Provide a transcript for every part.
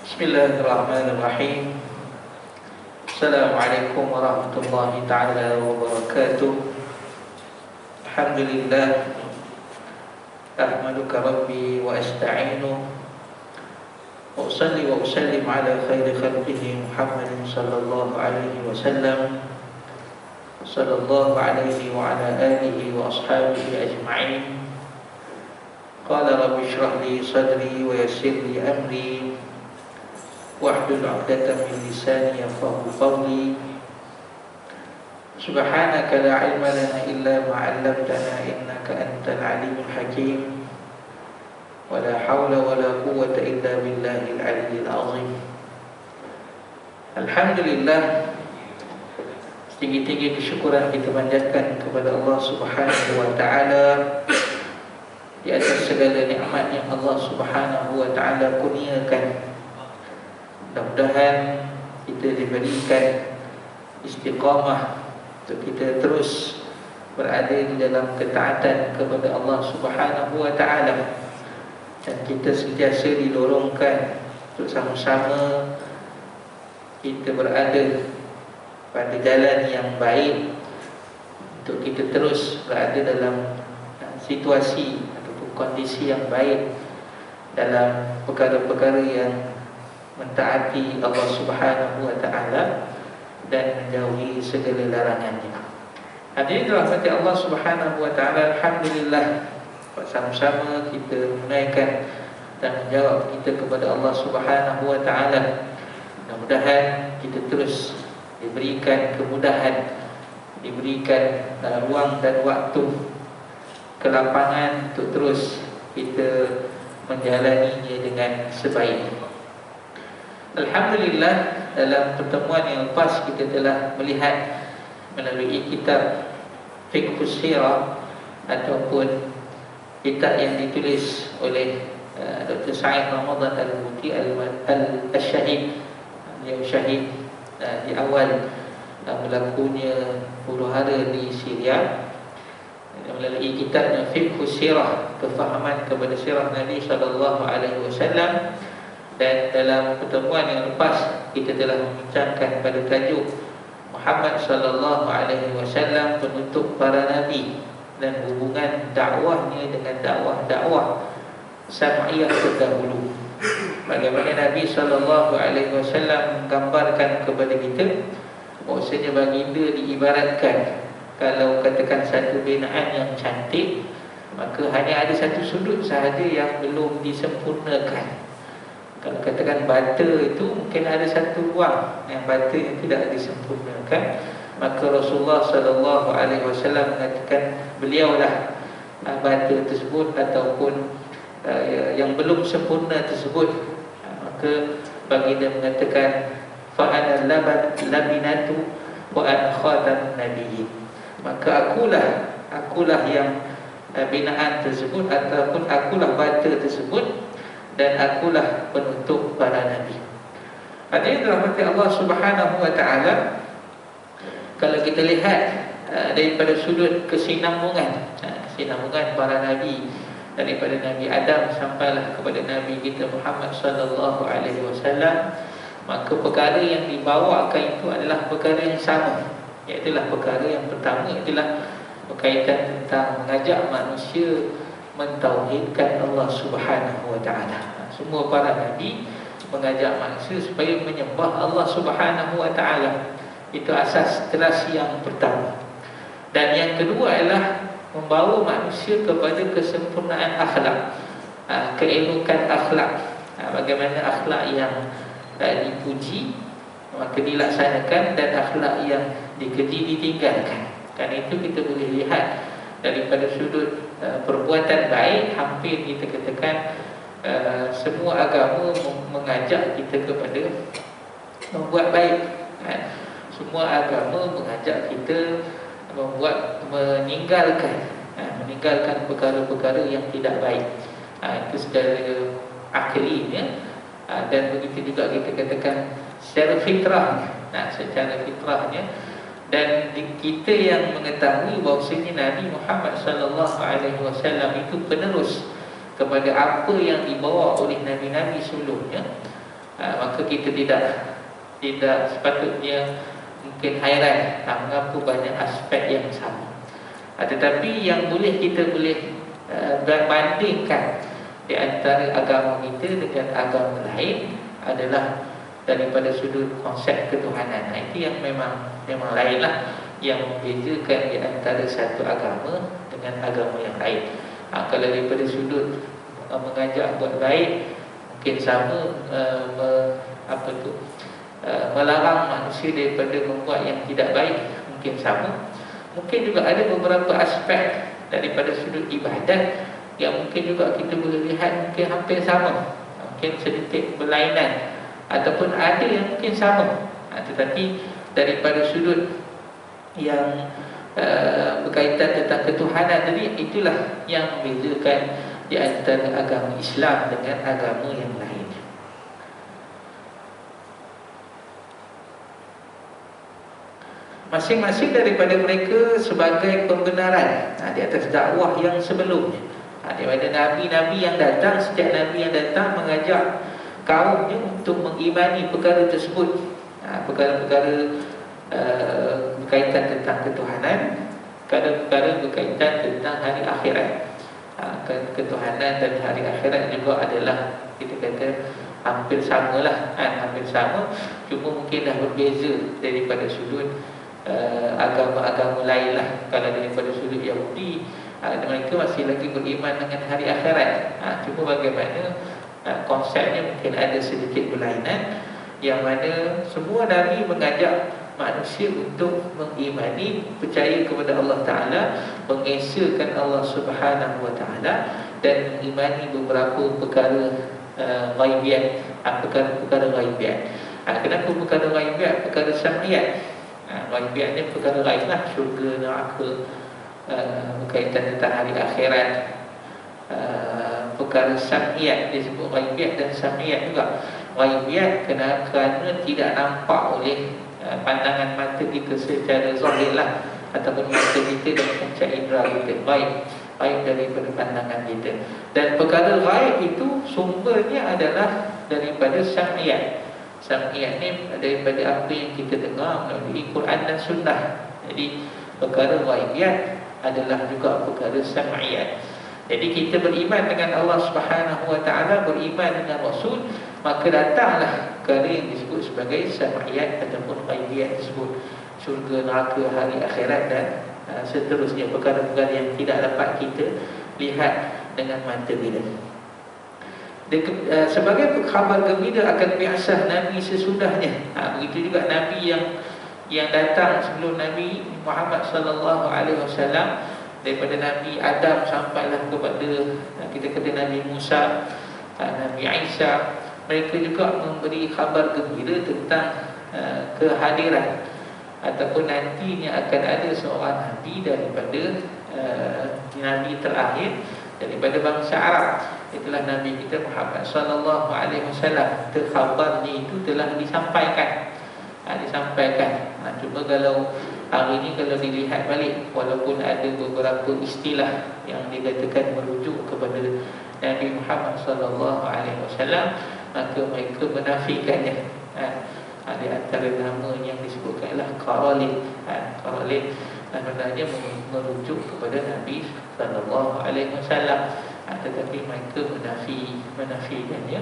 Bismillahirrahmanirrahim. Assalamualaikum warahmatullahi ta'ala wabarakatuh. Alhamdulillah, ahmaduka rabbi wa asta'inu wa usalli wa usallim ala khairi khalqihi Muhammadin sallallahu alaihi wasallam, sallallahu alaihi wa ala alihi wa ashabihi ajma'in. Qala rabbi shrah li sadri wa yassir li amri wahlul 'uqdatam min lisani yafqahu qawli. Subhanaka la 'ilma lana illa ma 'allamtana innaka antal 'alimul hakim. Wa la haula wa la quwwata illa billahil 'aliyyil 'azim. Alhamdulillah, setinggi-tinggi kesyukuran kita panjatkan kepada Allah Subhanahu wa taala di atas segala nikmat yang Allah Subhanahu wa taala kurniakan. Mudah-mudahan kita diberikan istiqamah untuk kita terus berada di dalam ketaatan kepada Allah Subhanahu wa taala, dan kita sentiasa didorongkan untuk sama-sama kita berada pada jalan yang baik, untuk kita terus berada dalam situasi ataupun kondisi yang baik dalam perkara-perkara yang mentaati Allah Subhanahu wa taala dan menjauhi segala larangannya. Hadirin dirahmati Allah Subhanahu wa taala, alhamdulillah bersama-sama kita menunaikan dan menjawab kita kepada Allah Subhanahu wa taala. Mudah-mudahan kita terus diberikan kemudahan, diberikan ruang dan waktu, kelapangan untuk terus kita menjalaninya dengan sebaik. Alhamdulillah, dalam pertemuan yang lepas kita telah melihat melalui kitab Fiqhus Sirah ataupun kitab yang ditulis oleh Dr. Sa'id Ramadan Al-Buti Al-Syahid, yang syahid di awal berlakunya huru-hara di Syria. Melalui kitabnya Fiqhus Sirah, kefahaman kepada sirah Nabi sallallahu alaihi wasallam. Dan dalam pertemuan yang lepas kita telah membincangkan pada tajuk Muhammad sallallahu alaihi wasallam, penutup para nabi, dan hubungan dakwahnya dengan dakwah-dakwah sam'iyah terdahulu. Bagaimana Nabi sallallahu alaihi wasallam menggambarkan kepada kita bahwasanya baginda diibaratkan, kalau katakan satu binaan yang cantik, maka hanya ada satu sudut sahaja yang belum disempurnakan. Kalau katakan bata itu mungkin ada satu ruang yang bata yang tidak disempurnakan, maka Rasulullah sallallahu alaihi wasallam mengatakan beliaulah bata tersebut ataupun yang belum sempurna tersebut. Maka baginda mengatakan fa ana labinatu wa ana khatamun nabiyyin. Maka akulah yang binaan tersebut ataupun akulah bata tersebut, dan akulah penutup para nabi. Hadirin dirahmati Allah Subhanahu wa taala, kalau kita lihat daripada sudut kesinambungan para nabi, daripada Nabi Adam sampailah kepada Nabi kita Muhammad sallallahu alaihi wasallam, maka perkara yang dibawakan itu adalah perkara yang sama, iaitu perkara yang pertama adalah berkaitan tentang mengajak manusia mentauhidkan Allah Subhanahu wa taala. Semua para nabi mengajak manusia supaya menyembah Allah Subhanahu wa taala. Itu asas terasi yang pertama. Dan yang kedua adalah membawa manusia kepada kesempurnaan akhlak, keelokan akhlak. Bagaimana akhlak yang dipuji maka dilaksanakan, dan akhlak yang dikeji ditinggalkan. Karena itu kita boleh lihat daripada sudut perbuatan baik, hampir kita katakan semua agama mengajak kita kepada membuat baik. Semua agama mengajak kita meninggalkan perkara-perkara yang tidak baik. Itu secara aklinya, dan begitu juga kita katakan secara fitrahnya. Secara fitrahnya. Dan kita yang mengetahui bahawasanya Nabi Muhammad sallallahu alaihi wasallam itu penerus kepada apa yang dibawa oleh nabi-nabi sebelumnya, maka kita tidak sepatutnya mungkin hairan mengapa banyak aspek yang sama. Tetapi yang kita boleh bandingkan di antara agama kita dengan agama lain adalah daripada sudut konsep ketuhanan. Itu yang memang lainlah yang membezakan di antara satu agama dengan agama yang lain. Kalau daripada sudut mengajak buat baik, mungkin sama, melarang manusia daripada membuat yang tidak baik, mungkin sama. Mungkin juga ada beberapa aspek daripada sudut ibadat yang mungkin juga kita boleh lihat mungkin hampir sama, mungkin sedikit berlainan, ataupun ada yang mungkin sama. Tetapi daripada sudut yang berkaitan tentang ketuhanan tadi, itulah yang membezakan di antara agama Islam dengan agama yang lain. Masing-masing daripada mereka sebagai pembenaran di atas dakwah yang sebelumnya. Daripada Nabi-Nabi yang datang, setiap Nabi yang datang mengajak kaumnya untuk mengimani perkara tersebut, perkara-perkara berkaitan tentang ketuhanan, perkara-perkara berkaitan tentang hari akhirat. Ketuhanan dan hari akhirat juga adalah, kita kata, hampir samalah, hampir sama, cuma mungkin dah berbeza daripada sudut agama-agama lain lah. Kalau daripada sudut Yahudi, mereka masih lagi beriman dengan hari akhirat. Cuma bagaimana konsepnya mungkin ada sedikit berlainan, yang mana semua Nabi mengajak manusia untuk mengimani, percaya kepada Allah Ta'ala, mengesahkan Allah Subhanahu Wa Ta'ala, dan mengimani beberapa perkara ghaibiyat, perkara-perkara ghaibiyat. Kenapa perkara ghaibiyat? Perkara syam'iyat. Ghaibiyat ni perkara lain lah, syurga, neraka, berkaitan tentang hari akhirat. Perkara syam'iyat disebut ghaibiyat dan syam'iyat juga. Ghaibiyat kerana tidak nampak oleh pandangan mata kita secara zahir lah, ataupun mata kita dan panca indera kita, baik daripada pandangan kita. Dan perkara ghaib itu sumbernya adalah daripada syam'iyat. Syam'iyat ni daripada apa yang kita dengar melalui Quran dan Sunnah. Jadi perkara ghaibiyat adalah juga perkara syam'iyat. Jadi kita beriman dengan Allah Subhanahu Wa Ta'ala, beriman dengan Rasul, maka datanglah perkara yang disebut sebagai syam'iyat ataupun ghaibiyat tersebut, syurga, neraka, hari akhirat dan seterusnya, perkara-perkara yang tidak dapat kita lihat dengan mata kita. Sebagai khabar gembira akan biasah Nabi sesudahnya. Begitu juga Nabi yang datang sebelum Nabi Muhammad sallallahu alaihi wasallam, daripada Nabi Adam sampailah kepada, kita kata, Nabi Musa, Nabi Isa. Mereka juga memberi khabar gembira tentang kehadiran ataupun nantinya akan ada seorang Nabi daripada Nabi terakhir daripada bangsa Arab. Itulah Nabi kita Muhammad sallallahu alaihi wasallam. Khabar ni itu telah disampaikan. Cuma kalau hari ini kalau dilihat balik, walaupun ada beberapa istilah yang dikatakan merujuk kepada Nabi Muhammad sallallahu alaihi wasallam, maka mereka menafikannya. Di antara nama yang disebutkanlah Qaralid. Qaralid sebenarnya merujuk kepada Nabi sallallahu alaihi wasallam, tetapi mereka menafikannya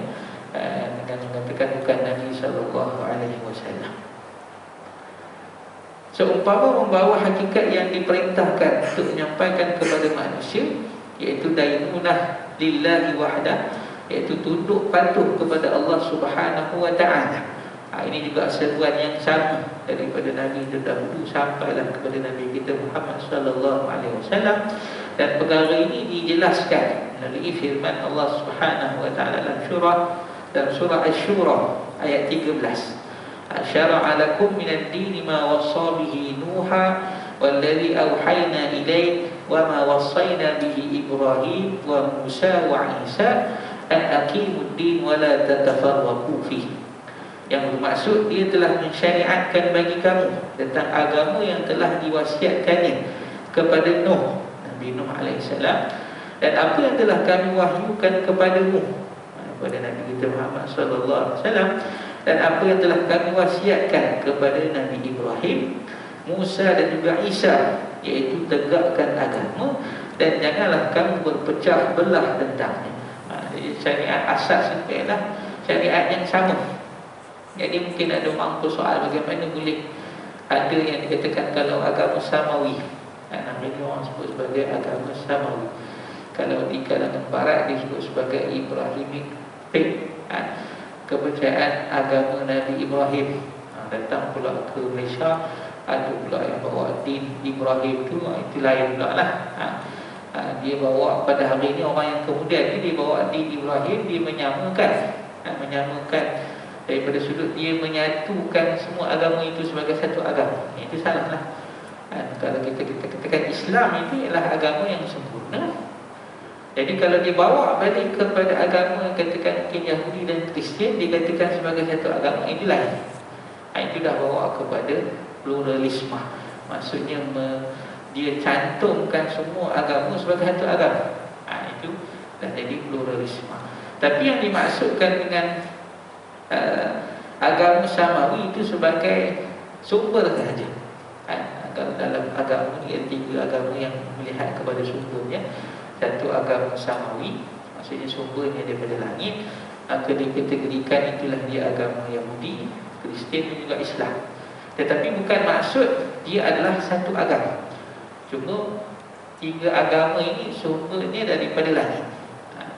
dengan mengatakan bukan Nabi sallallahu alaihi wasallam. Seumpama membawa hakikat yang diperintahkan untuk menyampaikan kepada manusia, iaitu dainunah lillahi wahdah, iaitu tunduk patuh kepada Allah Subhanahu Wa Ta'ala. Ini juga seruan yang sama daripada Nabi terdahulu sampailah kepada Nabi kita Muhammad sallallahu alaihi wasallam. Dan perkara ini dijelaskan melalui firman Allah Subhanahu Wa Ta'ala dalam surah Asy-Syura ayat 13. Syara'a lakum minad dini ma wassa bihi Nuha walladzi auhayna ilaik wa ma wassayna bihi Ibrahim wa Musa wa Isa an aqimud din wa la tatafarraqu fihi. Yang bermaksud, dia telah mensyariatkan bagi kamu tentang agama yang telah diwasiatkannya kepada Nabi Nuh alaihissalam, dan apa yang telah kami wahyukan kepadamu. kepada Nabi kita Muhammad sallallahu alaihi wasallam, dan apa yang telah kami wasiatkan kepada Nabi Ibrahim, Musa dan juga Isa, iaitu tegakkan agama dan janganlah kamu berpecah belah tentangnya. Jadi syariat asas itu ialah syariat yang sama. Jadi mungkin ada mampu soal bagaimana boleh ada yang dikatakan kalau agama samawi, namanya orang sebut sebagai agama samawi. Kalau di kalangan barat disebut sebagai Ibrahimic faith, kepercayaan agama Nabi Ibrahim. Datang pula ke Malaysia, ada pula yang bawa din Ibrahim tu, itu lain pula lah. Dia bawa pada hari ini orang yang kemudian dia bawa din Ibrahim, dia menyamakan daripada sudut dia menyatukan semua agama itu sebagai satu agama. Itu salah lah. Kalau kita katakan Islam itu ialah agama yang sempurna, jadi kalau dia bawa balik kepada agama yang katakan mungkin Yahudi dan Kristian, dikatakan sebagai satu agama, itu lain. Itu dah bawa kepada pluralisme. Maksudnya dia cantumkan semua agama sebagai satu agama. Itu dah jadi pluralisme. Tapi yang dimaksudkan dengan agama samawi itu sebagai sumber sahaja. Kalau dalam agama ni ada tiga agama yang melihat kepada sumbernya. Satu agama samawi, maksudnya sumbernya daripada langit, maka dikategorikan itulah dia agama Yahudi, Kristian dan juga Islam. Tetapi bukan maksud dia adalah satu agama. Cuma tiga agama ini sumbernya daripada langit.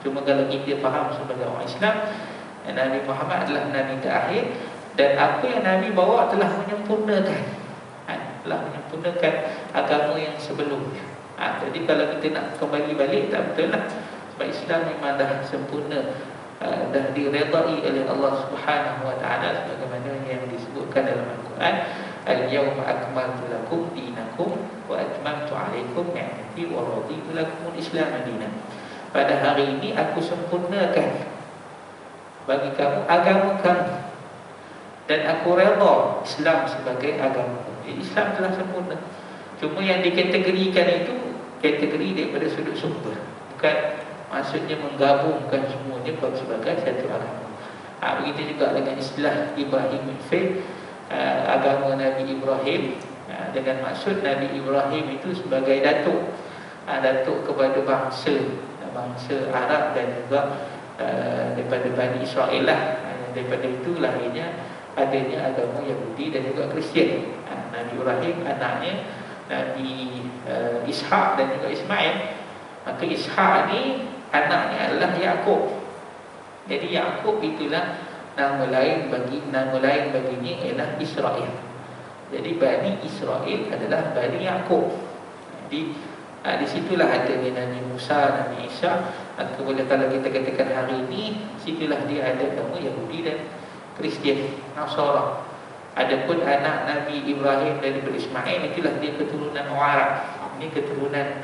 Cuma kalau kita faham sebagai orang Islam, Nabi Muhammad adalah Nabi terakhir, dan apa yang Nabi bawa telah menyempurnakan agama yang sebelumnya. Jadi kalau kita nak kembali balik, tak betul lah. Sebab Islam memang dah sempurna, dah diredai oleh Allah Subhanahu Wa Taala sebagaimana yang disebutkan dalam Al-Quran, Al-yawma akmaltu lakum dinakum wa atmamtu alaikum ni'mati wa raditu lakumul Islam dinan. Pada hari ini aku sempurnakan bagi kamu agama kamu, dan aku redha Islam sebagai agama. Islam telah sempurna. Cuma yang dikategorikan itu kategori daripada sudut sumber, bukan maksudnya menggabungkan semuanya sebagai satu agama. Begitu juga dengan istilah Ibrahimic faith, agama Nabi Ibrahim, dengan maksud Nabi Ibrahim itu sebagai datuk kepada bangsa Arab dan juga daripada Bani Israel lah. Daripada itu lahirnya adanya agama Yahudi dan juga Kristian. Nabi Ibrahim anaknya Nabi Ishak dan juga Ismail. Maka Ishak ni anaknya adalah Yaqub. Jadi Yaqub itulah nama lain baginya ialah Israel. Jadi Bani Israel adalah Bani Yaqub. Jadi di situlah adanya Nabi Musa, Nabi Isa. Maka boleh kalau kita katakan hari ini, situlah dia ada agama Yahudi dan Kristian, Nasara. Adapun anak Nabi Ibrahim daripada Ismail, itulah dia keturunan orang Arab. Ini keturunan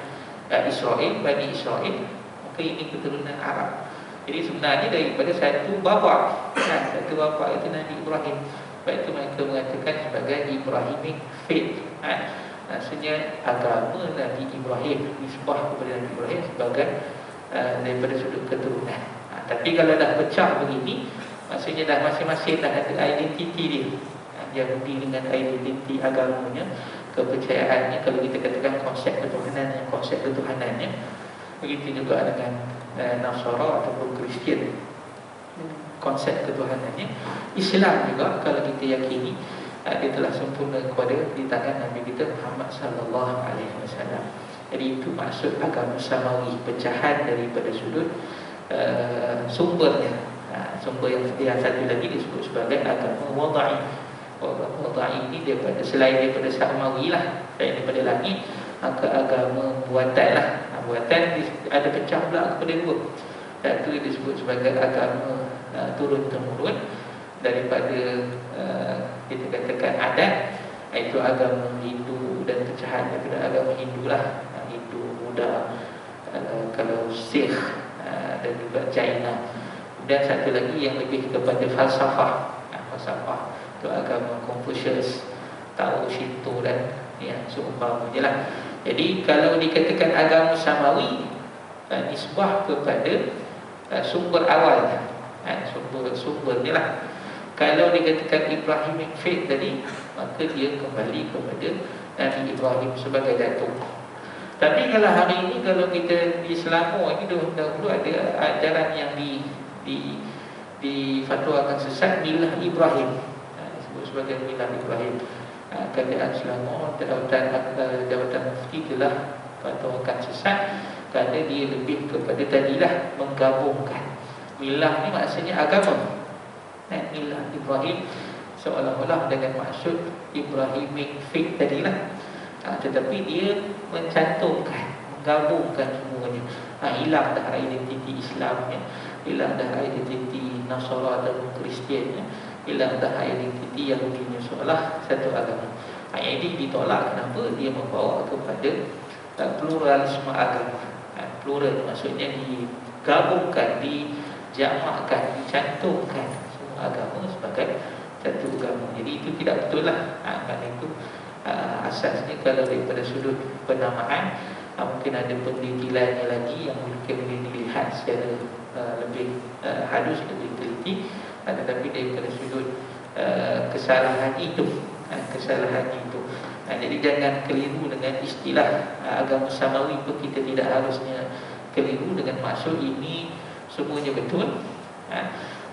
Israel, Bani Israel. Maka ini keturunan Arab. Jadi sebenarnya daripada satu bapa, satu bapa itu Nabi Ibrahim. Sebab itu mereka mengatakan sebagai Ibrahimic faith. Maksudnya agama Nabi Ibrahim, nisbah kepada Nabi Ibrahim sebagai daripada sudut keturunan. Tapi kalau dah pecah begini, maksudnya dah masing-masing dah ada identiti dia. Yahudi dengan identiti agamanya, kepercayaannya, kalau kita katakan konsep ketuhanannya. Begitu juga dengan Nasara ataupun Kristian, konsep ketuhanannya. Islam juga kalau kita yakini dia telah sempurna kepada di tangan Nabi kita Muhammad sallallahu alaihi wasallam. Jadi itu maksud agama samawi, pecahan daripada sudut sumbernya. Sumber yang satu lagi disebut sebagai agama wadai. Wadai ini selain daripada samawi lah, selain daripada langit, maka agama buatan lah. Buatan ada pecah pula kepada dua. Satu disebut sebagai agama turun-temurun daripada kita katakan adat, iaitu agama Hindu, dan pecahan daripada agama Hindu lah, Hindu, Buddha, kalau Sikh dan juga China. Dan satu lagi yang lebih kepada falsafah, itu agama Confucius, Tao, Shinto dan seumpamanya lah. Jadi kalau dikatakan agama samawi, nisbah kepada sumber awalnya. Sumber ni lah. Kalau dikatakan Ibrahimic faith tadi, maka dia kembali kepada Nabi Ibrahim sebagai datuk. Tapi kalau hari ini, kalau kita di Selangor ini dahulu ada ajaran yang difatwakan sesat, milah Ibrahim, disebut sebagai milah Ibrahim. Kerajaan Selangor, Jabatan Mufti telah fatwakan sesat kerana dia lebih kepada tadilah menggabungkan. Milah ni maksudnya agama. Milah Ibrahim seolah-olah dengan maksud Ibrahimic faith tadilah. Tetapi dia mencantumkan, menggabungkan semuanya. Hilang dah identiti Islamnya, hilang dah identiti Nasara atau Kristiannya, hilang dah identiti Yahudinya, seolah satu agama. Ini ditolak. Kenapa? Dia membawa kepada pluralisme agama. Plural maksudnya digabungkan, dijamakkan, dicantumkan semua agama sebagai satu agama. Jadi itu tidak betul lah. Kerana itu asasnya kalau daripada sudut penamaan, mungkin ada penelitiannya lagi yang mungkin boleh dilihat secara lebih halus, lebih teliti. Tetapi daripada sudut kesalahan itu, jadi jangan keliru dengan istilah agama samawi pun. Kita tidak harusnya keliru dengan maksud ini semuanya betul.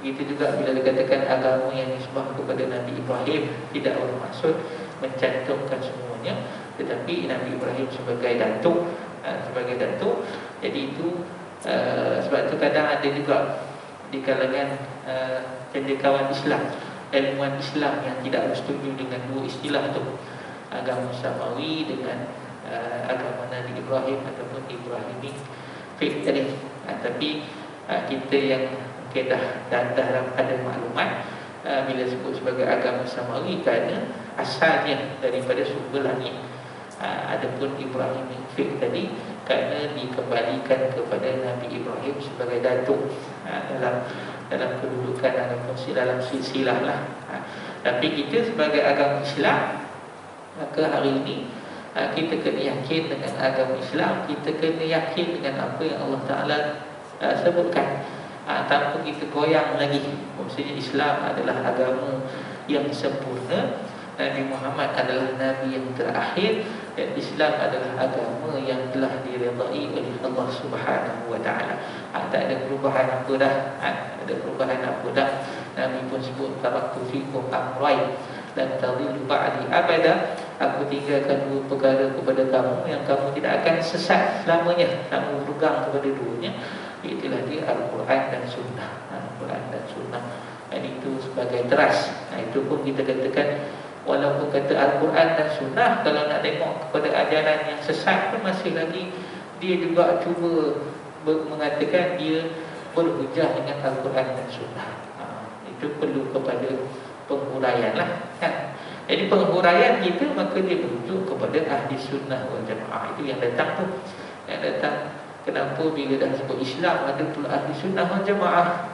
Begitu juga bila dikatakan agama yang disembah kepada Nabi Ibrahim, tidak bermaksud mencantumkan semuanya, tetapi Nabi Ibrahim sebagai datuk, jadi itu sebab itu kadang ada juga di kalangan cendekiawan Islam, ilmuwan Islam yang tidak bersetuju dengan dua istilah itu, agama samawi dengan agama Nabi Ibrahim ataupun Ibrahimic faith tadi. Tapi kita yang mungkin dah ada maklumat, bila sebut sebagai agama samawi kerana asalnya daripada sumber langit. Adapun Ibrahimic faith tadi kerana dikembalikan kepada Nabi Ibrahim sebagai datuk dalam kedudukan dalam silsilah lah. Tapi kita sebagai agama Islam, maka hari ini kita kena yakin dengan agama Islam. Kita kena yakin dengan apa yang Allah Ta'ala sebutkan, tanpa kita goyang lagi. Maksudnya Islam adalah agama yang sempurna, Nabi Muhammad adalah Nabi yang terakhir, dan Islam adalah agama yang telah diredai oleh Allah Subhanahu Wa Taala. Tak ada perubahan apa dah. Nabi pun sebut taraktu fikum amrayn dan tadillu ba'di abada. Aku tinggalkan dua perkara kepada kamu yang kamu tidak akan sesat selamanya. Kamu berpegang kepada duanya. Itulah dia Al-Quran dan Sunnah. Al-Quran dan Sunnah. Dan itu sebagai teras. Itu pun kita katakan, walaupun kata Al-Quran dan Sunnah, kalau nak tengok kepada ajaran yang sesat pun masih lagi dia juga cuba mengatakan dia berhujah dengan Al-Quran dan Sunnah. Itu perlu kepada penghuraian lah, kan? Jadi penghuraian kita, maka dia merujuk kepada ahli sunnah wal jamaah. Itu yang datang tu. Yang datang, kenapa bila dah sebut Islam ada pula ahli sunnah wal jamaah?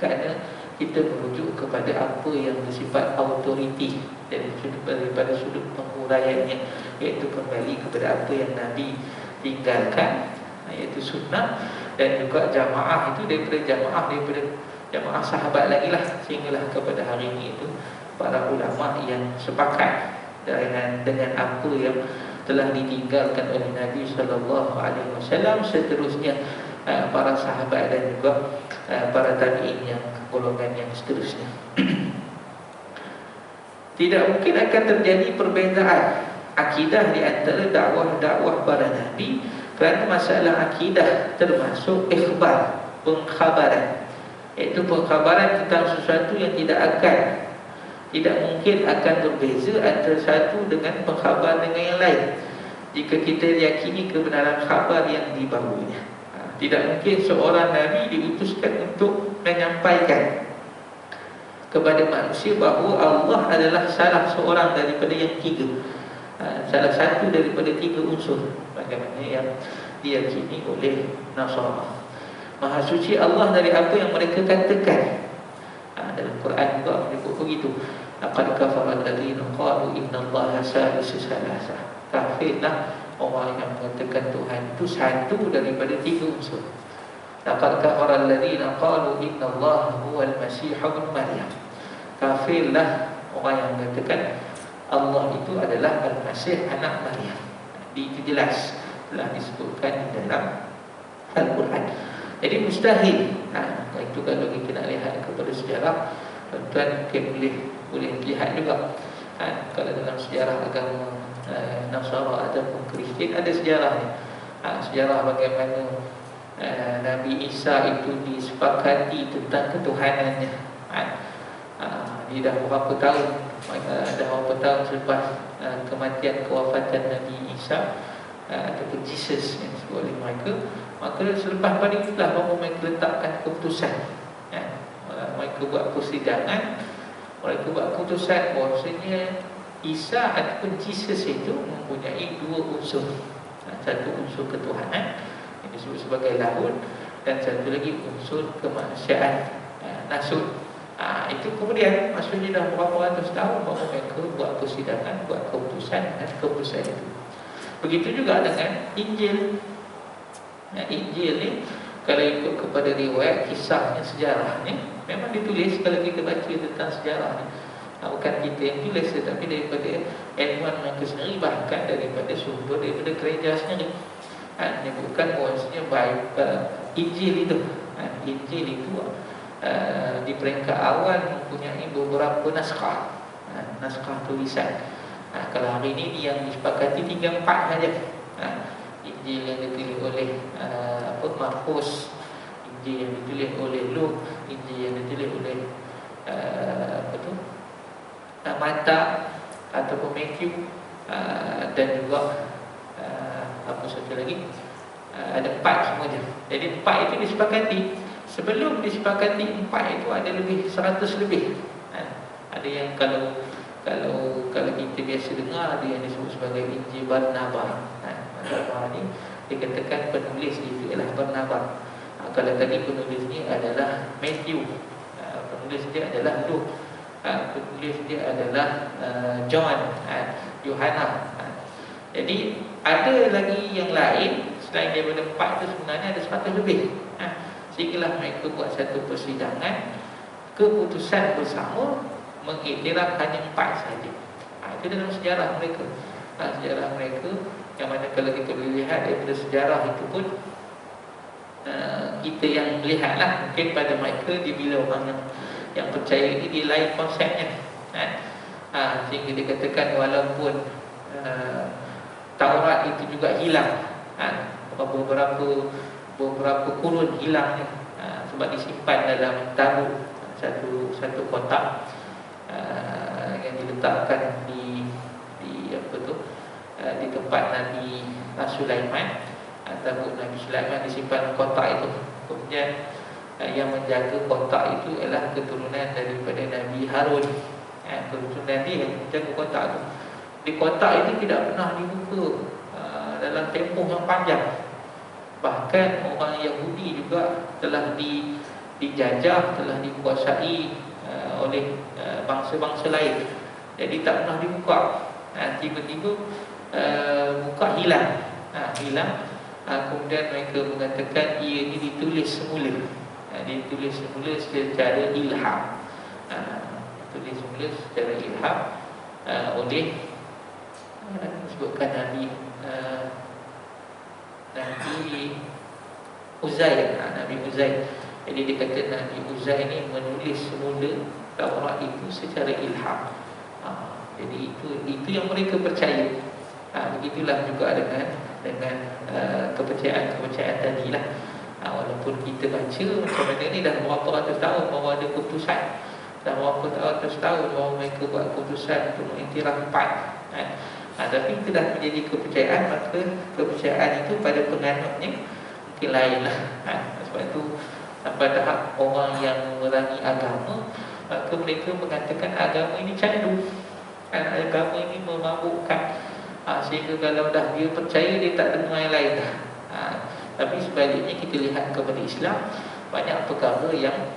Kerana kita merujuk kepada apa yang bersifat autoriti daripada sudut penghuraiannya, iaitu kembali kepada apa yang Nabi tinggalkan, iaitu sunnah. Dan juga jamaah itu daripada jamaah sahabat lagi lah, sehinggalah kepada hari ini itu para ulama yang sepakat dengan apa yang telah ditinggalkan oleh Nabi SAW, seterusnya para sahabat dan juga para tabi'in yang golongan yang seterusnya. Tidak mungkin akan terjadi perbezaan akidah di antara dakwah-dakwah para nabi, kerana masalah akidah termasuk ikhbar, pengkhabaran, iaitu pengkhabaran tentang sesuatu yang tidak mungkin akan berbeza antara satu dengan pengkhabar dengan yang lain. Jika kita yakini kebenaran khabar yang dibawanya, tidak mungkin seorang nabi diutuskan untuk menyampaikan kepada manusia bahawa Allah adalah salah seorang daripada yang tiga, salah satu daripada tiga unsur, bagaimana yang diyakini oleh Nasara. Maha suci Allah dari apa yang mereka katakan. Dalam Quran juga menyebut begitu. Laqad kafara alladziina qalu innallaha salisu salasah. Kafirlah orang yang mengatakan Tuhan itu satu daripada tiga unsur. Laqad kafara alladziina qalu innallaha huwal masih ibnu Maryam. Kafirlah orang yang mengatakan Allah itu adalah Al-Masih anak Maryam. Itu jelas telah disebutkan di dalam Al-Quran. Jadi mustahil. Itu kalau kita nak lihat kepada sejarah, tuan boleh lihat juga. Kalau dalam sejarah agama Nasara ataupun Kristian ada sejarahnya. Sejarah bagaimana Nabi Isa itu disepakati tentang ketuhanannya. Dia dah berapa tahun selepas kematian, kewafatan Nabi Isa ataupun Jesus yang disebut oleh mereka. Maka selepas pada itulah baru mereka letakkan keputusan. Mereka buat persidangan, mereka buat keputusan bahawasanya Isa ataupun Jesus itu mempunyai dua unsur. Satu unsur ketuhanan yang disebut sebagai lahud, dan satu lagi unsur kemanusiaan, nasud. Itu kemudian maksudnya dah berapa ratus tahun baru mereka buat persidangan, buat keputusan, dan keputusan itu. Begitu juga dengan Injil. Injil ni kalau ikut kepada riwayat, kisahnya, sejarahnya, memang ditulis. Kalau kita baca tentang sejarah ni, bukan kita yang tulis, tetapi daripada ilmuwan mereka sendiri, bahkan daripada sumber daripada gereja sendiri. Menyebutkan bahawasanya Injil itu di peringkat awal mempunyai beberapa naskah, naskah tulisan. Kalau hari ini yang disepakati 3-4 saja. Injil yang ditulis oleh Markus, Injil yang ditulis oleh Luke, Injil yang ditulis oleh Mata ataupun Matthew, dan juga apa satu lagi, ada 4 semuanya. Jadi 4 itu disepakati. Sebelum disepakati 4 itu ada lebih 100 lebih. Ada yang kalau kita biasa dengar, ada yang disebut sebagai Injil Barnabas. Barnabas ni dikatakan penulis itu ialah Barnabas. Kalau tadi penulis ni adalah Matthew, penulis dia adalah Luke, penulis dia adalah John, Yohana. Jadi ada lagi yang lain selain daripada 4 itu, sebenarnya ada 100 lebih. Sehinggalah mereka buat satu persidangan, keputusan bersama mengiktiraf hanya 4 sahaja. Itu dalam sejarah mereka. Sejarah mereka yang mana kalau kita boleh lihat daripada sejarah itu pun, kita yang melihatlah, mungkin pada mereka dia bila orang yang percaya ini dia lain konsepnya. Sehingga dikatakan walaupun Taurat itu juga hilang, beberapa kurun hilangnya, sebab disimpan dalam tabut satu kotak yang diletakkan di tempat Nabi Sulaiman. Tabut Nabi Sulaiman disimpan dalam kotak itu. Kemudian yang menjaga kotak itu ialah keturunan daripada Nabi Harun. Keturunan dia yang menjaga kotak itu. Di kotak itu tidak pernah dibuka dalam tempoh yang panjang. Bahkan orang Yahudi juga telah dijajah, telah dikuasai oleh bangsa-bangsa lain. Jadi tak pernah dibuka. Tiba-tiba buka hilang. Kemudian mereka mengatakan ia ini ditulis semula. Ditulis semula secara ilham. Ditulis semula secara ilham oleh disebutkan Nabi Uzair. Nabi Uzair. Jadi dia kata Nabi Uzair ini menulis semula Taurat itu secara ilham. Jadi itu yang mereka percaya. Begitulah juga dengan kepercayaan tadilah. Walaupun kita baca macam mana ni dah berapa ratus tahun baru ada keputusan, dah berapa ratus tahun baru mereka buat keputusan untuk mengiktiraf 4. Tapi itu dah menjadi kepercayaan, maka kepercayaan itu pada penganutnya mungkin lainlah. Sebab itu sampai tahap orang yang memerangi agama, maka mereka mengatakan agama ini candu, agama ini memabukkan. Sehingga kalau dah dia percaya, dia tak dengar yang lain dah. Tapi sebaliknya kita lihat kepada Islam, banyak perkara yang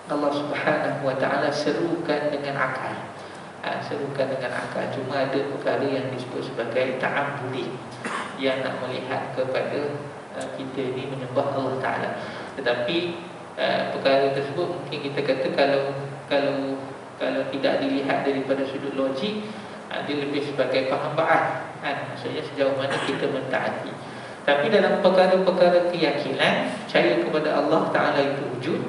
Allah Subhanahu Wa Taala serukan dengan akal. Serukan dengan akal. Cuma ada perkara yang disebut sebagai ta'abbudi, yang nak melihat kepada kita ini menyembah Allah Ta'ala. Tetapi perkara tersebut mungkin kita kata kalau tidak dilihat daripada sudut logik, dia lebih sebagai perhambaan, maksudnya sejauh mana kita mentaati. Tapi dalam perkara-perkara keyakinan, percaya kepada Allah Ta'ala itu wujud,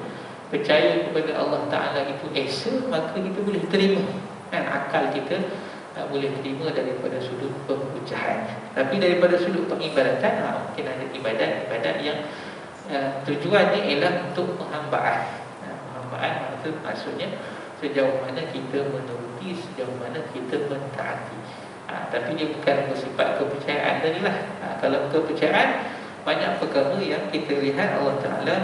percaya kepada Allah Ta'ala itu esa, maka kita boleh terima, akal kita boleh terima daripada sudut perhujahan. Tapi daripada sudut pengibadatan, mungkin ada ibadat-ibadat yang tujuannya ialah untuk penghambaan. Penghambaan itu maksudnya sejauh mana kita menuruti, sejauh mana kita mentaati. Tapi dia bukan bersifat kepercayaan tadilah. Kalau kepercayaan, banyak perkara yang kita lihat Allah Ta'ala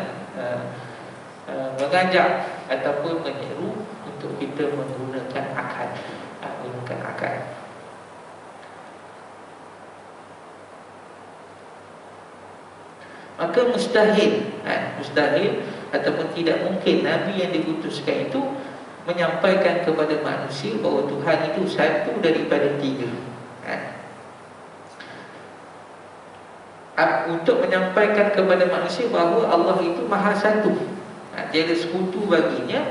mengajak ataupun menyeru untuk kita menggunakan akal. Menggunakan akal. Maka mustahil ataupun tidak mungkin Nabi yang diutuskan itu menyampaikan kepada manusia bahawa Tuhan itu satu daripada tiga. Untuk menyampaikan kepada manusia bahawa Allah itu maha satu, tiada sekutu baginya,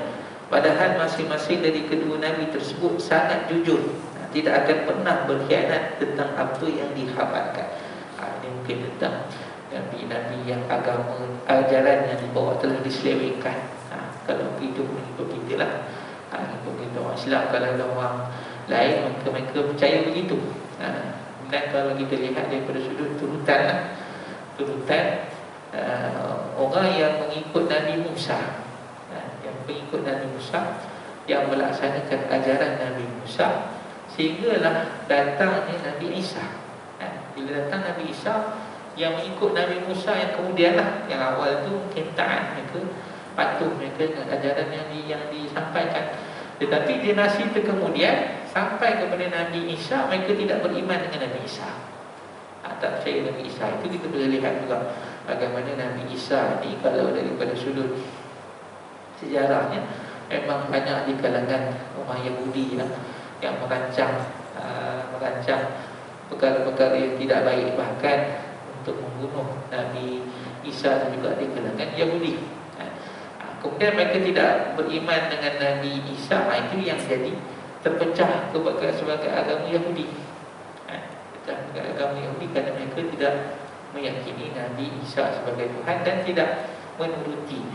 padahal masing-masing dari kedua Nabi tersebut sangat jujur, tidak akan pernah berkhianat tentang apa yang dikhabarkan. Ini mungkin tentang Nabi-Nabi yang agama, ajaran yang dibawa telah diselewengkan. Kalau hidup mengikut kita lah, ikut orang Islam. Kalau ada orang lain, maka mereka percaya begitu. Dan kalau kita lihat daripada sudut turutan orang yang mengikut Nabi Musa, yang mengikut Nabi Musa, yang melaksanakan ajaran Nabi Musa, sehinggalah datangnya Nabi Isa. Bila datang Nabi Isa, yang mengikut Nabi Musa yang kemudianlah, yang awal itu mungkin taat mereka, patuh mereka dengan ajaran yang disampaikan. Tetapi generasi kemudian sampai kepada Nabi Isa, mereka tidak beriman dengan Nabi Isa, tak percaya Nabi Isa. Itu kita boleh lihat juga bagaimana Nabi Isa ni, kalau daripada sudut sejarahnya, memang banyak di kalangan orang Yahudi lah, yang merancang perkara-perkara yang tidak baik, bahkan untuk membunuh Nabi Isa dan juga di kalangan Yahudi. Kemudian mereka tidak beriman dengan Nabi Isa, itu yang jadi terpecah sebagai agama Yahudi. Sebagai agama Yahudi kerana mereka tidak meyakini Nabi Isa sebagai Tuhan dan tidak menuruti.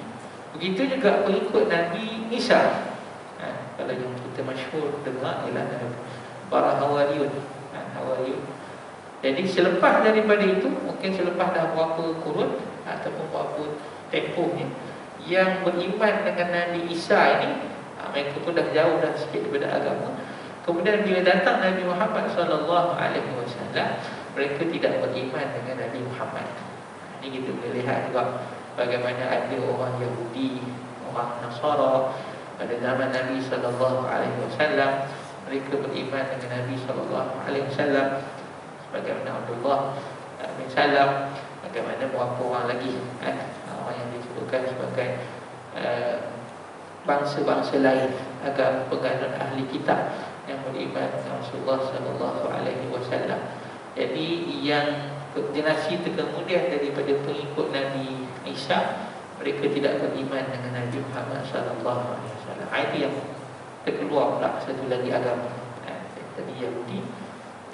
Begitu juga pengikut Nabi Isa. Kalau yang kita masyhur dengar ialah para Hawariyun. Jadi selepas daripada itu, mungkin selepas dah berapa kurun ataupun berapa tempohnya, yang beriman dengan Nabi Isa ini, mereka pun dah jauh dah sikit daripada agama. Kemudian bila datang Nabi Muhammad SAW, mereka tidak beriman dengan Nabi Muhammad. Ini kita boleh lihat juga bagaimana ada orang Yahudi, orang Nasara pada zaman Nabi SAW, mereka beriman dengan Nabi SAW, bagaimana Abdullah bin Salam, bagaimana beberapa orang lagi, orang yang disebutkan sebagai bangsa-bangsa lain, agama penganut ahli kitab yang beriman dengan Rasulullah SAW. Jadi yang generasi kemudian daripada pengikut Nabi Isa, mereka tidak beriman dengan Nabi Muhammad SAW. Itu yang terkeluar pula satu lagi agama, tadi Yahudi,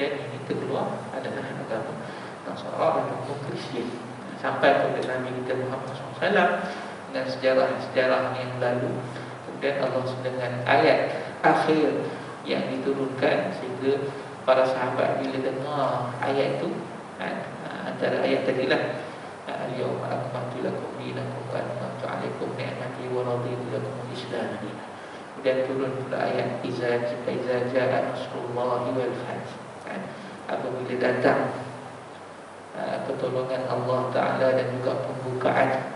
dan ini terkeluar adalah agama Nasara dan Kristian. Sampai kepada Nabi kita Muhammad SAW dengan sejarah-sejarah yang lalu. Kemudian Allah dengan ayat akhir yang diturunkan, sehingga para sahabat bila dengar ayat itu, antara ayat tadilah al-yawma akmaltu lakum dinakum wa atmamtu alaikum ni'mati wa raditu lakum al-islam dinan. Kemudian turun pula ayat iza ja'a nasrullahi wal fath. Apabila datang pertolongan Allah Ta'ala dan juga pembukaan,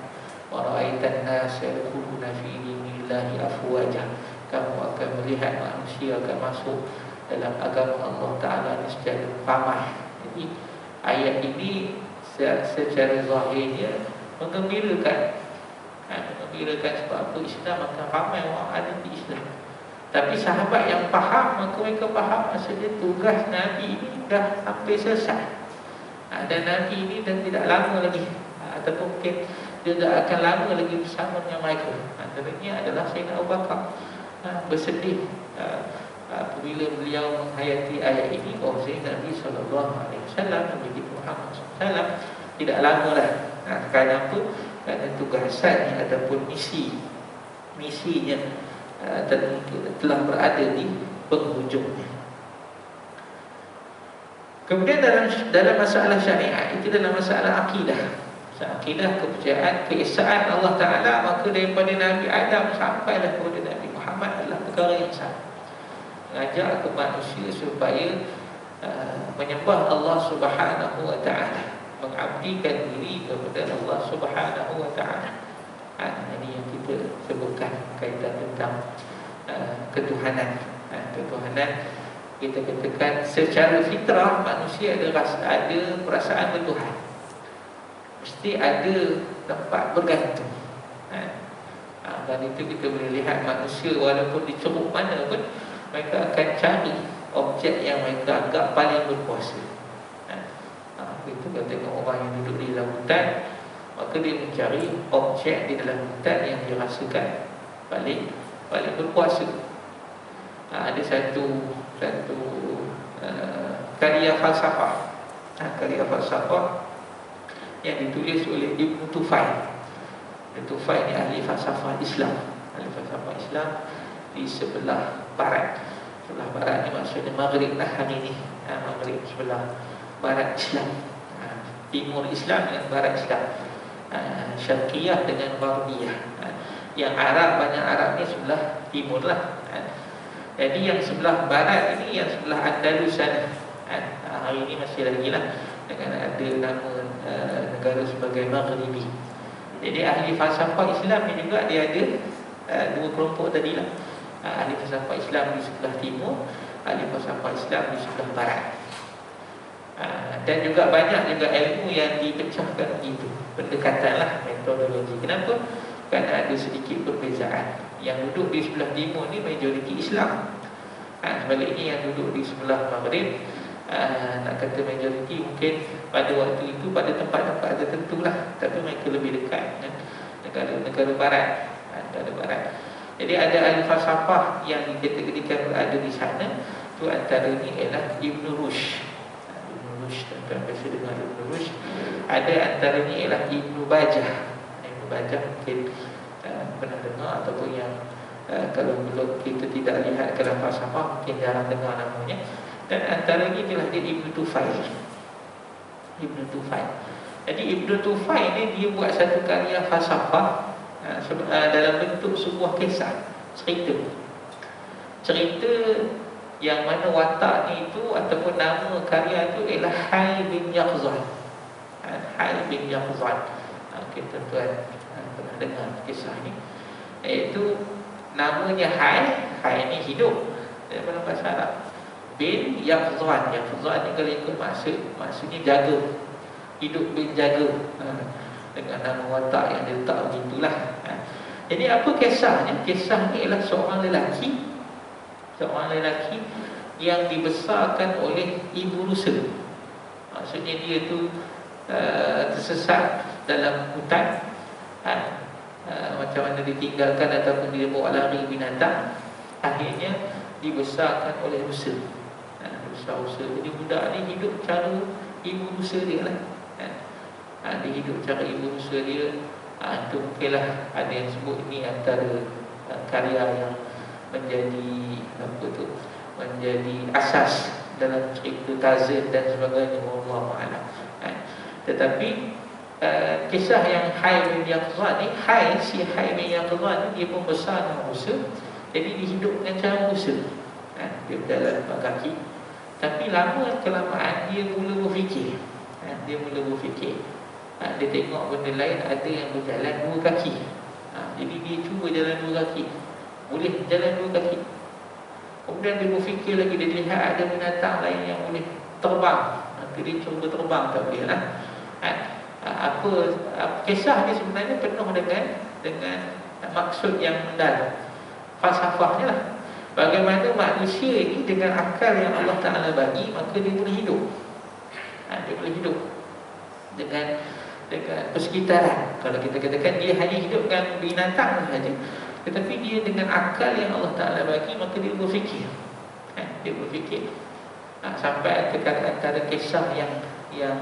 wa ra'aitan nas yadkhuluna fi dinillahi afwaja, kamu akan melihat manusia akan masuk dalam agama Allah Ta'ala secara ramai. Jadi ayat ini secara zahirnya menggembirakan, sebab apa? Islam akan ramai orang ada di Islam. Tapi sahabat yang faham, maka mereka faham maksudnya tugas Nabi ini dah sampai selesai, dan Nabi ini dah tidak lama lagi, ataupun mungkin dia tak akan lama lagi bersama dengan mereka. Antaranya adalah Sayyidina Abu Bakar bersedih apabila beliau menghayati ayat ini bahawa Nabi SAW, Nabi Muhammad SAW tidak lama lah. Kerana apa? Kerana tugasannya ataupun misinya telah berada di penghujungnya. Kemudian dalam masalah syariat itu, dalam masalah akidah, kepercayaan, keesaan Allah Ta'ala, maka daripada Nabi Adam sampailah kepada Nabi Muhammad adalah perkara yang sama. Mengajak ke manusia supaya menyembah Allah Subhanahu Wa Ta'ala, mengabdikan diri kepada Allah Subhanahu Wa Ta'ala. Ini yang kita sebutkan kaitan tentang ketuhanan. Ketuhanan, kita katakan secara fitrah manusia ada perasaan bertuhan. Mesti ada tempat bergantung. Dan itu kita boleh lihat manusia walaupun di ceruk mana pun, mereka akan cari objek yang mereka anggap paling berkuasa. Itu kalau tengok orang yang duduk di dalam hutan, maka dia mencari objek di dalam hutan yang dirasakan paling berkuasa. Ada satu karya falsafah, yang ditulis oleh Ibn Tufayl. Ibn Tufayl ni ahli falsafah Islam, di sebelah barat. Sebelah barat ni maksudnya Maghrib lah hari ni. Maghrib sebelah barat Islam, timur Islam dengan barat Islam, Syarqiyah dengan Gharbiyah. Yang Arab, banyak Arab ni sebelah timur lah. Jadi yang sebelah barat ini, yang sebelah Andalus sana, hari ini masih lagi lah dengan ada nama negara sebagai Maghribi. Jadi ahli falsafah Islam ni juga dia ada dua kelompok tadilah. Ahli falsafah Islam di sebelah timur, ahli falsafah Islam di sebelah barat. Dan juga banyak juga ilmu yang dipecahkan begitu, pendekatanlah, metodologi. Kenapa? Kerana ada sedikit perbezaan. Yang duduk di sebelah timur ni majoriti Islam. Sebaliknya yang duduk di sebelah Maghrib, nak kata majoriti mungkin pada waktu itu pada tempat-tempat tertentu lah, tapi mereka lebih dekat dengan negara barat, negara barat. Jadi ada ahli falsafah yang dikategorikan berada di sana. Itu antaranya ialah Ibn Rushd. Tuan-tuan biasa dengar Ibn Rushd. Ada antaranya ialah Ibn Bajjah. Ibn Bajjah mungkin pernah dengar, ataupun yang kalau belum kita tidak lihat dalam falsafah mungkin jarang dengar namanya. Dan antaranya ialah dia Ibn Tufayl. Jadi Ibn Tufayl ni dia buat satu karya falsafah dalam bentuk sebuah kisah, cerita yang mana wataknya itu ataupun nama karya itu ialah Hay bin Yaqzan. Mungkin tuan-tuan pernah dengar kisah ni. Iaitu namanya Hay ni hidup dalam bahasa Arab. Bin Yaqzan ni kalau ikut maksudnya jaga, hidup bin jaga, dengan nama watak yang dia letak begitulah. Jadi apa kisahnya? Kisah ni ialah seorang lelaki yang dibesarkan oleh ibu rusa. Maksudnya dia tu tersesat dalam hutan, macam mana ditinggalkan ataupun dia bawa lari binatang. Akhirnya dibesarkan oleh rusa. Rusa. Jadi budak ni hidup cara ibu rusa dia lah. Dia hidup cara ibu rusa dia. Itu mungkinlah ada yang sebut ini antara karya yang menjadi asas dalam cerita Tazin dan sebagainya, wallahu a'lam. Tetapi kisah yang Hay bin Yaqzan ni, si Hay bin Yaqzan ni dia pun besar dengan rusa. Jadi dia hidup dengan cara rusa. Dia berjalan empat kaki. Tapi lama kelamaan dia mula berfikir. Dia tengok benda lain ada yang berjalan dua kaki. Jadi dia cuba jalan dua kaki, boleh jalan dua kaki. Kemudian dia berfikir lagi, dia lihat ada binatang lain yang boleh terbang. Maka dia cuba terbang, tak boleh lah. Kisah ni sebenarnya penuh dengan maksud yang mendalam, falsafahnya lah. Bagaimana manusia ini dengan akal yang Allah Ta'ala bagi, maka dia boleh hidup. Dia boleh hidup dengan dengan persekitaran. Kalau kita katakan dia hanya hidup dengan binatang saja, tetapi dia dengan akal yang Allah Ta'ala bagi, maka dia berfikir. Dia berfikir. Sampai antara kisah yang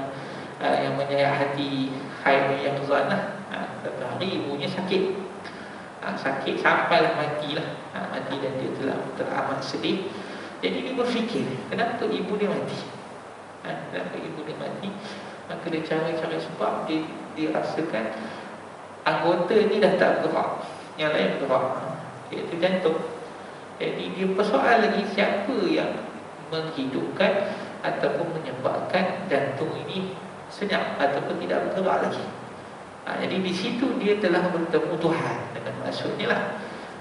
menyayat hati Hayy yang Zanah. Satu hari ibunya sakit. Sakit sampailah matilah. Mati dan dia telah teramat sedih. Jadi dia berfikir, kenapa ibu dia mati? Kenapa ibu dia mati? Maka dia cari-cari sebab dia rasakan anggota ni dah tak bergerak, yang lain bergerak, iaitu jantung. Jadi dia persoal lagi siapa yang menghidupkan ataupun menyebabkan jantung ini senyap ataupun tidak bergerak lagi. Jadi di situ dia telah bertemu Tuhan. Dengan maksudnya lah,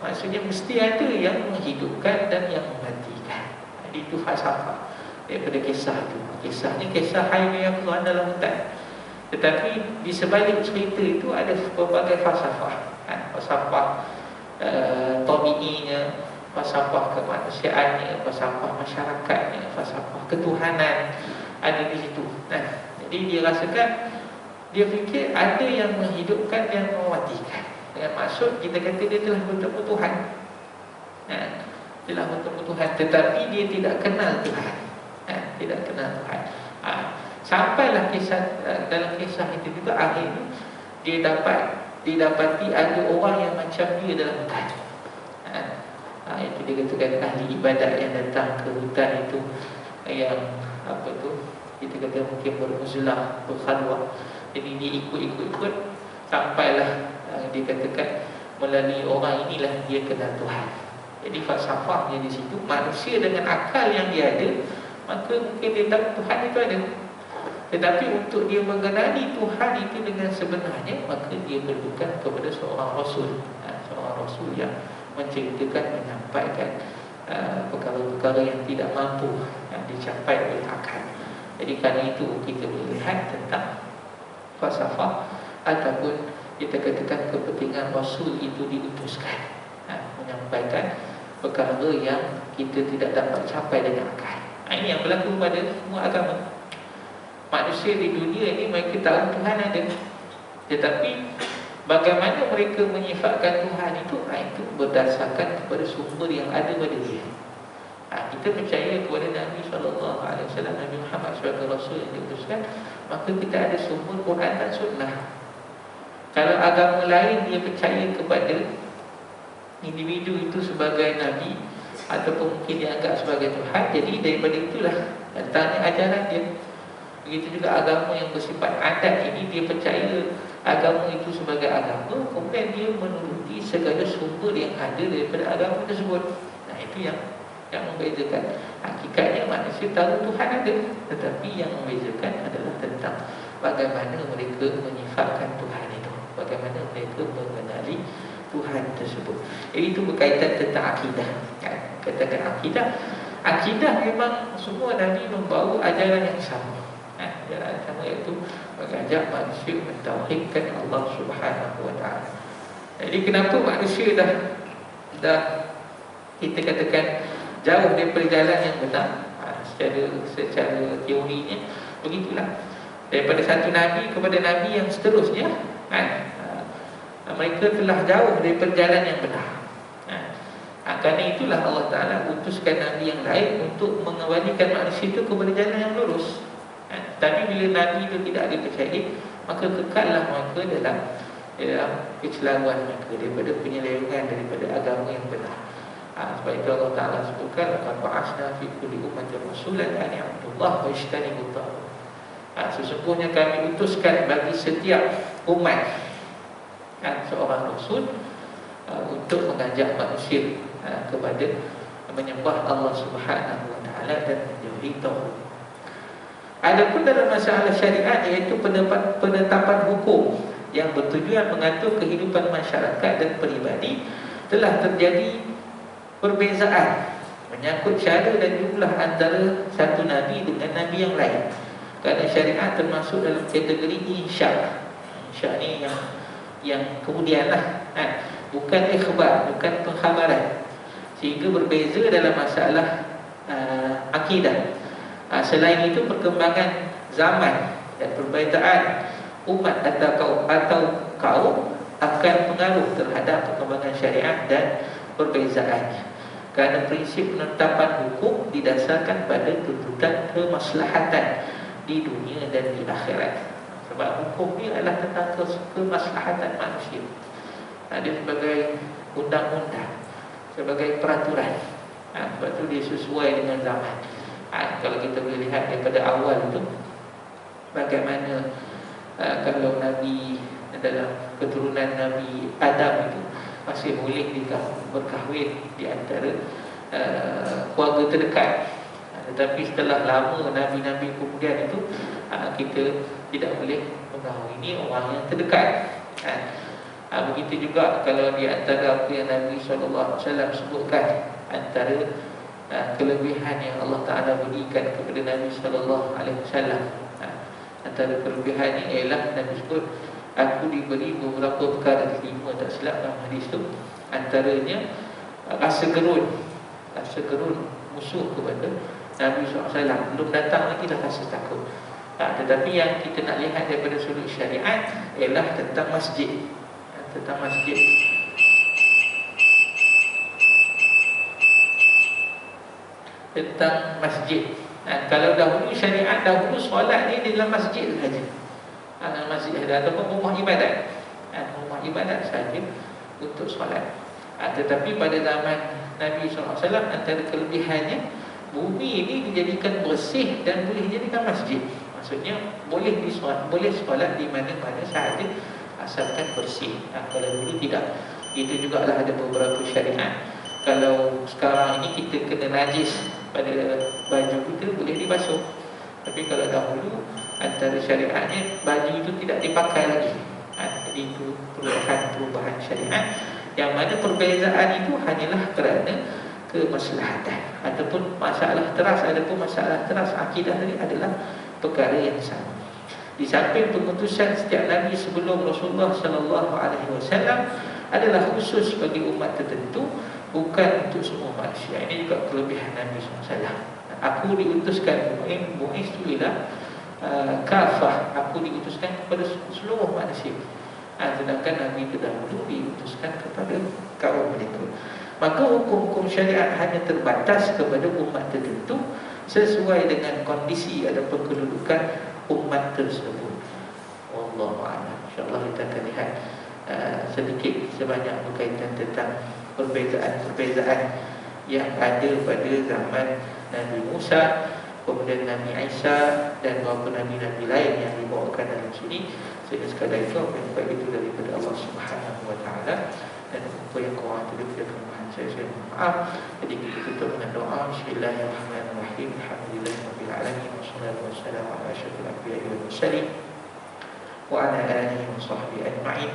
maksudnya mesti ada yang menghidupkan dan yang mematikan. Jadi itu falsafah daripada kisah itu. Kisah ni kisah Hayy yang keluar dalam hutan. Tetapi di sebalik cerita itu ada berbagai falsafah. Falsafah tabi'inya, falsafah kemanusiaannya, falsafah masyarakatnya, falsafah ketuhanan ada di situ. Jadi dia rasakan, dia fikir ada yang menghidupkan dan mematikan. Dengan maksud kita kata dia telah bertemu Tuhan. Telah bertemu Tuhan, tetapi dia tidak kenal Tuhan. Tidak kenal Tuhan. Sampailah kisah, dalam kisah itu juga akhirnya didapati ada orang yang macam dia dalam hutan. Itu dia katakan ahli ibadat yang datang ke hutan itu, yang apa tu, kita kata mungkin bermuzlah, berkhalwah. Jadi dia ikut sampailah dikatakan melalui orang inilah dia kenal Tuhan. Jadi falsafahnya di situ, manusia dengan akal yang dia ada, maka mungkin dia tahu Tuhan itu ada. Tetapi untuk dia mengenali Tuhan itu dengan sebenarnya, maka dia perlukan kepada seorang Rasul. Seorang Rasul yang menceritakan, menyampaikan perkara-perkara yang tidak mampu dicapai oleh akal. Jadi kerana itu kita melihat tentang falsafah ataupun kita katakan kepentingan Rasul itu diutuskan, menyampaikan perkara yang kita tidak dapat capai dengan akal. Ini yang berlaku pada semua agama. Manusia di dunia ini mereka tahu Tuhan ada, tetapi bagaimana mereka menyifatkan Tuhan itu berdasarkan kepada sumber yang ada pada dia. Kita percaya kepada Nabi SAW, Nabi Muhammad sebagai Rasul yang diutuskan, maka kita ada sumber Quran dan Sunnah. Kalau agama lain dia percaya kepada individu itu sebagai Nabi ataupun mungkin dianggap sebagai Tuhan, jadi daripada itulah datangnya ajaran dia. Begitu juga agama yang bersifat adat ini, dia percaya agama itu sebagai agama, kemudian dia menuruti segala sumber yang ada daripada agama tersebut. Itu yang membezakan. Hakikatnya manusia tahu Tuhan ada, tetapi yang membezakan adalah tentang bagaimana mereka menyifatkan Tuhan itu, bagaimana mereka mengenali Tuhan tersebut. Jadi itu berkaitan tentang akidah. Katakan akidah memang semua Nabi membawa ajaran yang sama. Ajaran yang sama, iaitu mengajak manusia mentauhidkan Allah Subhanahu Wa Taala. Jadi kenapa manusia dah kita katakan jauh daripada jalan yang benar, secara teorinya begitulah. Daripada satu Nabi kepada Nabi yang seterusnya, mereka telah jauh daripada jalan yang benar. Kerana itulah Allah Ta'ala utuskan Nabi yang lain untuk mengembalikan manusia itu kepada jalan yang lurus. Tapi bila Nabi itu tidak dipercayai, maka kekallah mereka dalam kecelaruan mereka, daripada penyelewengan daripada agama yang benar. Sebab itu Allah Ta'ala sebutkan, laqad ba'atsna fi kulli ummatin rasulan an ya'budullaha wa yajtanibut taghut. Sesungguhnya kami utuskan bagi setiap umat seorang Rasul untuk mengajak manusia kepada menyembah Allah Subhanahu Wa Taala dan menjauhi taghut. Adapun dalam masalah syariat, iaitu penetapan hukum yang bertujuan mengatur kehidupan masyarakat dan peribadi, telah terjadi perbezaan menyangkut cara dan jumlah antara satu Nabi dengan Nabi yang lain. Kerana syariat termasuk dalam kategori insya. Insya ni yang kemudianlah, bukan ikhbar, bukan pengkhabaran, sehingga berbeza dalam masalah akidah. Selain itu, perkembangan zaman dan perbezaan umat atau kaum akan pengaruh terhadap perkembangan syariat dan perbezaannya. Kerana prinsip penetapan hukum didasarkan pada tuntutan kemaslahatan di dunia dan di akhirat. Sebab hukum ni adalah tentang kemaslahatan manusia. Dia sebagai undang-undang, sebagai peraturan. Sebab tu dia sesuai dengan zaman. Kalau kita boleh lihat daripada awal tu, bagaimana kalau Nabi dalam keturunan Nabi Adam itu masih boleh berkahwin di antara keluarga terdekat. Tetapi setelah lama Nabi-Nabi kemudian itu, kita tidak boleh mengahwini orang yang terdekat. Begitu juga kalau di antara apa yang Nabi SAW sebutkan, antara kelebihan yang Allah Ta'ala berikan kepada Nabi SAW, antara kelebihannya ialah Nabi sebut, aku diberi beberapa perkara, 5 tak silap dalam hadis tu. Antaranya rasa gerun musuh kepada Nabi SAW. Belum datang lagi dah rasa takut. Tetapi yang kita nak lihat daripada sudut syariat ialah tentang masjid. Tentang masjid. Tentang masjid. Kalau dahulu syariat, dahulu solat ni di dalam masjid saja. Masjid ada ataupun rumah ibadat. Rumah ibadat saja untuk solat. Tetapi pada zaman Nabi SAW, antara kelebihannya, bumi ini dijadikan bersih dan boleh dijadikan masjid. Maksudnya boleh solat di mana-mana sahaja asalkan bersih. Kalau dulu tidak. Itu juga lah ada beberapa syariat. Kalau sekarang ini kita kena najis pada baju kita, boleh dibasuh. Tapi kalau dahulu, antara syariatnya, baju itu tidak dipakai lagi. Jadi itu perubahan syariat, yang mana perbezaan itu hanyalah kerana kemaslahatan ataupun masalah teras. Adapun masalah teras akidah tadi adalah perkara yang sama. Di samping pengutusan setiap Nabi sebelum Rasulullah SAW adalah khusus bagi umat tertentu, bukan untuk semua manusia. Ini juga kelebihan Nabi SAW. Aku diutuskan, mu'is tu ialah kafah, aku diutuskan kepada seluruh manusia. Sedangkan Nabi terdahulu diutuskan kepada kaum mereka. Maka hukum-hukum syariat hanya terbatas kepada umat tertentu sesuai dengan kondisi ataupun kedudukan umat tersebut. Wallahu a'lam. InsyaAllah kita akan lihat sedikit sebanyak berkaitan tentang perbezaan-perbezaan yang ada pada zaman Nabi Musa, kemudian Nabi Isa dan beberapa Nabi-Nabi lain yang dibawakan dalam sini. Sehingga sekadar itu, apa yang baik itu daripada Allah Subhanahu Wa Taala, dan apa yang kurang itu daripada kelemahan saya mohon maaf. Jadi kita tutup dengan doa. Bismillahirrahmanirrahim. Alhamdulillahirabbil alamin, wassalatu wassalamu ala asyrafil anbiya'i wal mursalin wa ala alihi wa sahbihi ajma'in.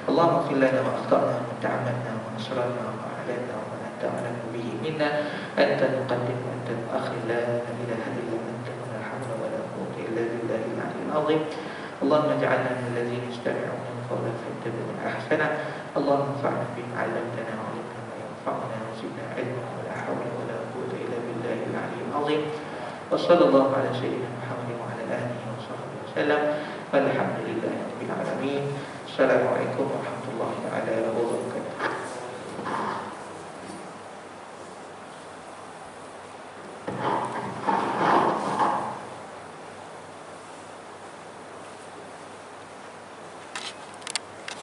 Allahumma ighfir lana ma akhtana wa ta'ammadna wa nasrana wa a'lana wa la ta'lamu bihi minna anta al-muqaddim wa anta al-mu'akhir, la ilaha illa anta, wa la hawla wa la quwwata illa billahil 'aliyyil 'azim. Allahumma ij'alna min alladhina yastami'una al-qawla fayattabi'una ahsana. Allahumma anfa'na bima 'allamtana wa 'allimna ma yanfa'una wa zidna 'ilman wa la hawla wa la quwwata illa billahil 'aliyyil 'azim. Wa sallallahu ala sayyidina Muhammadin wa ala alihi wa sahbihi wasallam. Walhamdulillahi rabbil alamin. Assalamualaikum warahmatullahi wabarakatuh.